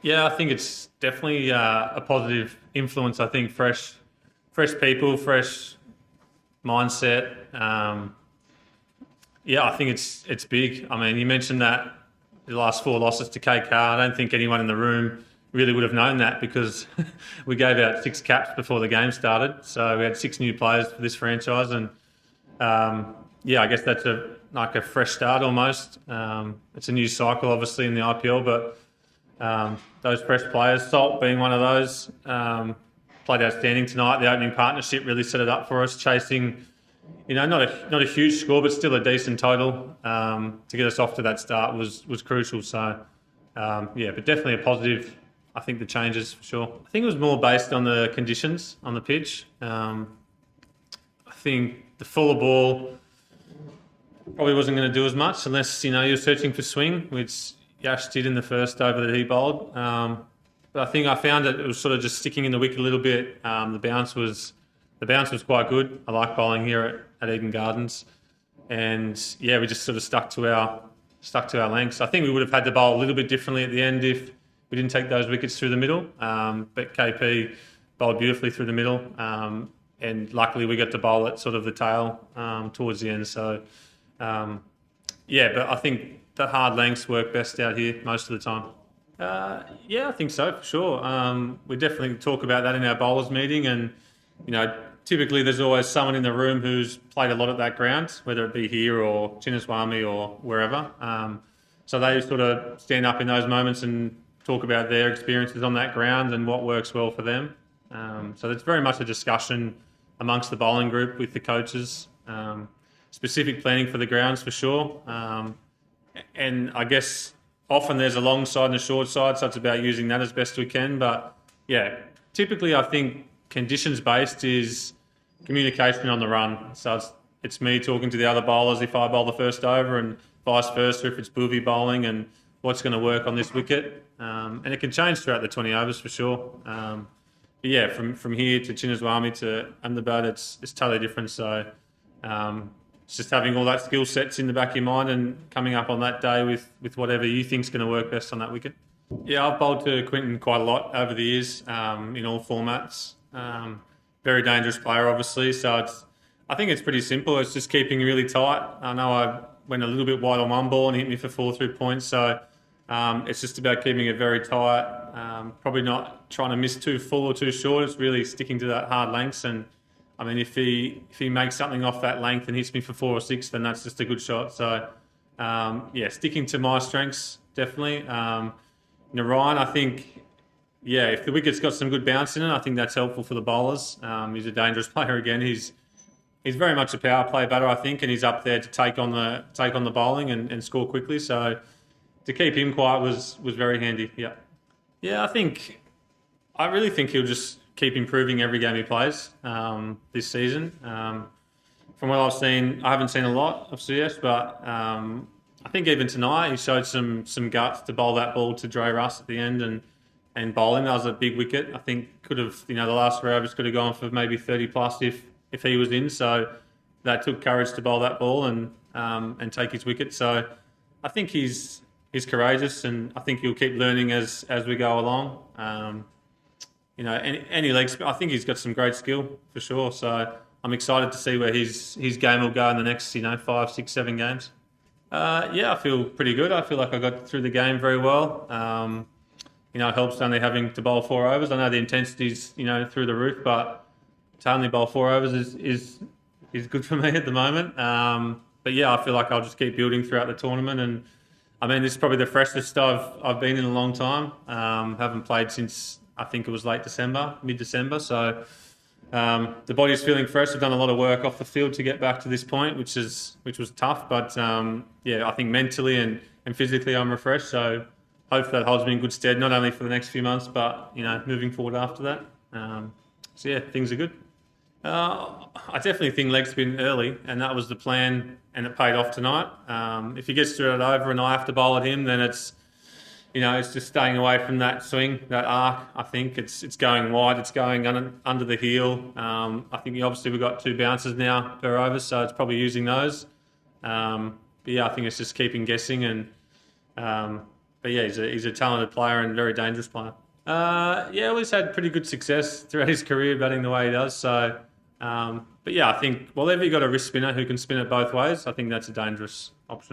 Yeah, I think it's definitely a positive influence. I think fresh people, fresh mindset. Yeah, I think it's big. I mean, you mentioned that the last 4 losses to KKR. I don't think anyone in the room really would have known that because we gave out 6 caps before the game started. So we had 6 new players for this franchise, and yeah, I guess that's like a fresh start almost. It's a new cycle, obviously, in the IPL, but those fresh players, Salt being one of those, played outstanding tonight. The opening partnership really set it up for us, chasing, not a huge score, but still a decent total. To get us off to that start was crucial. So, yeah, but definitely a positive. I think the changes for sure. I think it was more based on the conditions on the pitch. I think the fuller ball probably wasn't going to do as much unless, you're searching for swing, which Yash did in the first over that he bowled. But I think I found that it was sort of just sticking in the wicket a little bit. The bounce was quite good. I like bowling here at Eden Gardens, and yeah, we just sort of stuck to our lengths. I think we would have had to bowl a little bit differently at the end if we didn't take those wickets through the middle. But KP bowled beautifully through the middle, and luckily we got to bowl at sort of the tail towards the end. So yeah, but I think the hard lengths work best out here most of the time. Yeah, I think so, for sure. We definitely talk about that in our bowlers meeting, and typically there's always someone in the room who's played a lot at that ground, whether it be here or Chinnaswamy or wherever. So they sort of stand up in those moments and talk about their experiences on that ground and what works well for them. So it's very much a discussion amongst the bowling group with the coaches. Specific planning for the grounds for sure. And I guess often there's a long side and a short side, so it's about using that as best we can. But yeah, typically I think conditions based is communication on the run. So it's me talking to the other bowlers if I bowl the first over, and vice versa if it's Booby bowling, and what's going to work on this wicket. And it can change throughout the 20 overs for sure. But yeah, from here to Chinnaswamy to Ahmedabad, it's totally different. So it's just having all that skill sets in the back of your mind and coming up on that day with whatever you think's going to work best on that wicket. Yeah, I've bowled to Quinton quite a lot over the years in all formats. Very dangerous player, obviously. So I think it's pretty simple. It's just keeping really tight. I know I went a little bit wide on one ball and hit me for 4 through points. So it's just about keeping it very tight. Probably not trying to miss too full or too short. It's really sticking to that hard lengths. And I mean, if he makes something off that length and hits me for 4 or 6, then that's just a good shot. So yeah, sticking to my strengths definitely. Ryan, I think, yeah, if the wicket's got some good bounce in it, I think that's helpful for the bowlers. He's a dangerous player again. He's very much a power play batter, I think, and he's up there to take on the bowling and score quickly. So to keep him quiet was very handy. Yeah, yeah, I really think he'll just keep improving every game he plays this season. From what I've seen, I haven't seen a lot of CS, but I think even tonight he showed some guts to bowl that ball to Dre Russ at the end and bowl him. That was a big wicket. I think could have, the last 3 overs could have gone for maybe 30 plus if he was in. So that took courage to bowl that ball and take his wicket. So I think he's courageous, and I think he'll keep learning as we go along. Any legs, I think he's got some great skill for sure. So I'm excited to see where his game will go in the next 5, 6, 7 games. Yeah, I feel pretty good. I feel like I got through the game very well. It helps only having to bowl 4 overs. I know the intensity's through the roof, but to only bowl 4 overs is good for me at the moment. But yeah, I feel like I'll just keep building throughout the tournament. And I mean, this is probably the freshest I've been in a long time. Haven't played since I think it was mid-December. So the body's feeling fresh. I've done a lot of work off the field to get back to this point, which was tough. But yeah, I think mentally and physically I'm refreshed. So hopefully that holds me in good stead, not only for the next few months, but moving forward after that. So yeah, things are good. I definitely think leg spin early, and that was the plan, and it paid off tonight. If he gets through it over and I have to bowl at him, then it's just staying away from that swing, that arc. I think it's going wide, it's going under the heel. I think obviously we've got 2 bounces now per over, so it's probably using those. But yeah, I think it's just keeping guessing and But yeah, he's a talented player and very dangerous player. Yeah, well, he's had pretty good success throughout his career batting the way he does. So, but yeah, I think whenever you got a wrist spinner who can spin it both ways, I think that's a dangerous option.